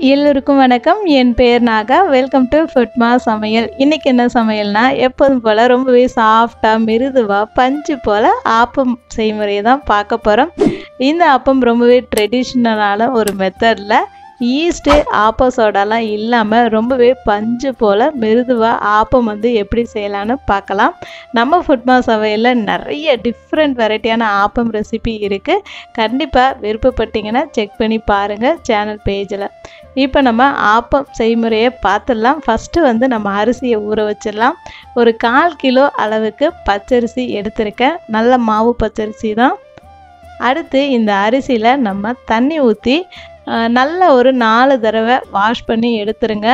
எல்லோருக்கும் வணக்கம். என் பேர் நாகா. வெல்கம் டு ஃபுட்மா சமையல். இன்றைக்கி என்ன சமையல்னா, எப்போதும் போல் ரொம்பவே சாஃப்டாக மிருதுவாக பஞ்சு போல் ஆப்பம் செய்முறையை தான் பார்க்க போகிறோம். இந்த ஆப்பம் ரொம்பவே ட்ரெடிஷ்னலான ஒரு மெத்தடில் ஈஸ்ட்டு ஆப்ப சோடாலாம் இல்லாமல் ரொம்பவே பஞ்சு போல் மிருதுவாக ஆப்பம் எப்படி செய்யலான்னு பார்க்கலாம். நம்ம ஃபுட்மா சமையலில் நிறைய டிஃப்ரெண்ட் வெரைட்டியான ஆப்பம் ரெசிபி இருக்குது. கண்டிப்பாக விருப்பப்பட்டீங்கன்னா செக் பண்ணி பாருங்கள் சேனல் பேஜில். இப்போ நம்ம ஆப்பம் செய்முறையை பார்த்துடலாம். ஃபஸ்ட்டு நம்ம அரிசியை ஊற வச்சிடலாம். ஒரு 1/4 கிலோ அளவுக்கு பச்சரிசி எடுத்திருக்கேன். நல்ல மாவு பச்சரிசி தான். அடுத்து இந்த அரிசியில் நம்ம தண்ணி ஊற்றி நல்ல ஒரு 4 தடவை வாஷ் பண்ணி எடுத்துருங்க.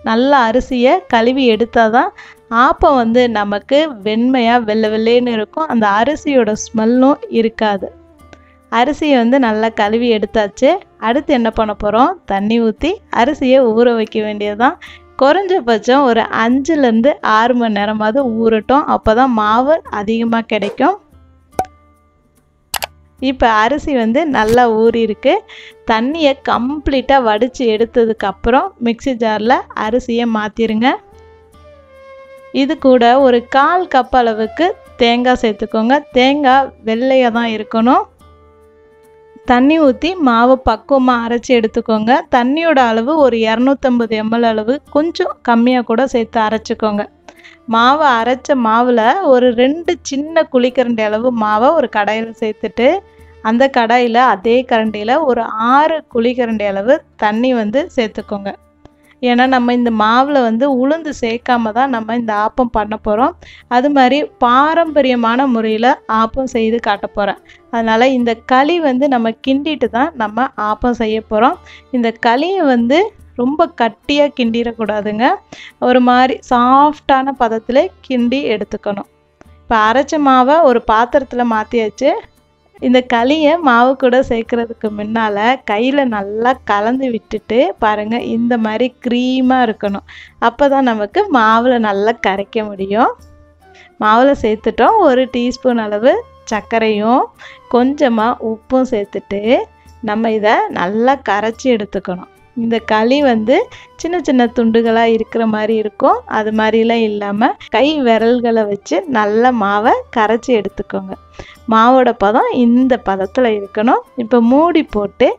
நல்ல அரிசியை கழுவி எடுத்தால் தான் ஆப்பம் நமக்கு வெண்மையாக வெள்ளை வெள்ளைன்னு இருக்கும். அந்த அரிசியோட ஸ்மெல்லும் இருக்காது. அரிசியை நல்லா கழுவி எடுத்தாச்சு. அடுத்து என்ன பண்ண போகிறோம், தண்ணி ஊற்றி அரிசியை ஊற வைக்க வேண்டியது தான். குறைஞ்சபட்சம் ஒரு 5லேருந்து 6 மணி நேரமாவது ஊறட்டும். அப்போ தான் மாவு அதிகமாக கிடைக்கும். இப்போ அரிசி நல்லா ஊறி இருக்கு. தண்ணியை கம்ப்ளீட்டாக வடித்து எடுத்ததுக்கப்புறம் மிக்ஸி ஜாரில் அரிசியை மாற்றிடுங்க. இது கூட ஒரு 1/4 கப் அளவுக்கு தேங்காய் சேர்த்துக்கோங்க. தேங்காய் வெள்ளையாக தான் இருக்கணும். தண்ணி ஊற்றி மாவு பக்குவமாக அரைச்சி எடுத்துக்கோங்க. தண்ணியோட அளவு ஒரு 250 ml அளவு, கொஞ்சம் கம்மியாக கூட சேர்த்து அரைச்சிக்கோங்க. மாவை அரைச்ச மாவில் ஒரு 2 சின்ன குழிக்கரண்டி அளவு மாவை ஒரு கடாயில் சேர்த்துட்டு, அந்த கடாயில் அதே கரண்டியில் ஒரு 6 குழிக்கரண்டி அளவு தண்ணி சேர்த்துக்கோங்க. ஏன்னா நம்ம இந்த மாவில் உளுந்து சேர்க்காம தான் நம்ம இந்த ஆப்பம் பண்ண போகிறோம். அது மாதிரி பாரம்பரியமான முறையில் ஆப்பம் செய்து காட்ட போகிறேன். அதனால் இந்த களி நம்ம கிண்டிட்டு தான் நம்ம ஆப்பம் செய்ய போகிறோம். இந்த களியை ரொம்ப கட்டியாக கிண்டிடக்கூடாதுங்க. ஒரு மாதிரி சாஃப்டான பதத்தில் கிண்டி எடுத்துக்கணும். இப்போ அரைச்ச மாவை ஒரு பாத்திரத்தில் மாற்றியாச்சு. இந்த களியை மாவு கூட சேர்க்குறதுக்கு முன்னால் கையில் நல்லா கலந்து விட்டுட்டு பாருங்கள், இந்த மாதிரி க்ரீமாக இருக்கணும். அப்போ தான் நமக்கு மாவில் நல்லா கரைக்க முடியும். மாவில் சேர்த்துட்டோம். 1 டீஸ்பூன் அளவு சர்க்கரையும் கொஞ்சமாக உப்பும் சேர்த்துட்டு நம்ம இதை நல்லா கரைச்சி எடுத்துக்கணும். இந்த களி சின்ன சின்ன துண்டுகளாக இருக்கிற மாதிரி இருக்கும். அது மாதிரிலாம் இல்லாமல் கை விரல்களை வச்சு நல்லா மாவை கரைச்சி எடுத்துக்கோங்க. மாவோட பதம் இந்த பதத்தில் இருக்கணும். இப்போ மூடி போட்டு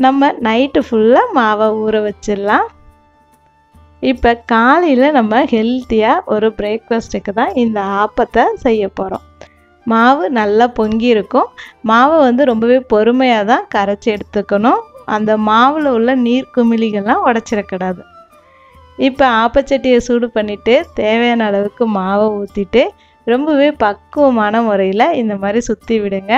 நம்ம நைட்டு ஃபுல்லாக மாவை ஊற வச்சிடலாம். இப்போ காலையில் நம்ம ஹெல்த்தியாக ஒரு பிரேக்ஃபாஸ்ட்டுக்கு தான் இந்த ஆப்பத்தை செய்ய போகிறோம். மாவு நல்லா பொங்கி இருக்கும். மாவை ரொம்பவே பொறுமையாக தான் கரைச்சி எடுத்துக்கணும். அந்த மாவில் உள்ள நீர் குமிழிகள்லாம் உடச்சிடக்கூடாது. இப்போ ஆப்பச்சட்டியை சூடு பண்ணிவிட்டு தேவையான அளவுக்கு மாவை ஊற்றிட்டு ரொம்பவே பக்குவமான முறையில் இந்த மாதிரி சுற்றி விடுங்க.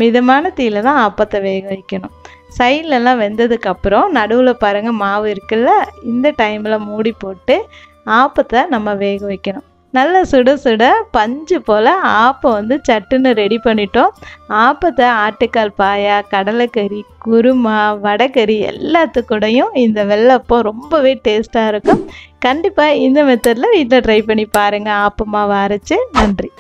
மிதமான தீயில தான் ஆப்பத்தை வேக வைக்கணும். சைட்லலாம் வெந்ததுக்கப்புறம் நடுவில் பாருங்கள் மாவு இருக்குல்ல, இந்த டைமில் மூடி போட்டு ஆப்பத்தை நம்ம வேக வைக்கணும். நல்ல சுட சுட பஞ்சு போல் ஆப்பம் சட்டுன்னு ரெடி பண்ணிட்டோம். ஆப்பத்தை ஆட்டுக்கால் பாயா, கடலைக்கறி, குருமா, வடைக்கறி எல்லாத்துக்கூடையும் இந்த வெள்ளப்பம் ரொம்பவே டேஸ்ட்டாக இருக்கும். கண்டிப்பாக இந்த மெத்தடில் வீட்டில் ட்ரை பண்ணி பாருங்கள். ஆப்பமாவை அரைச்சி. நன்றி.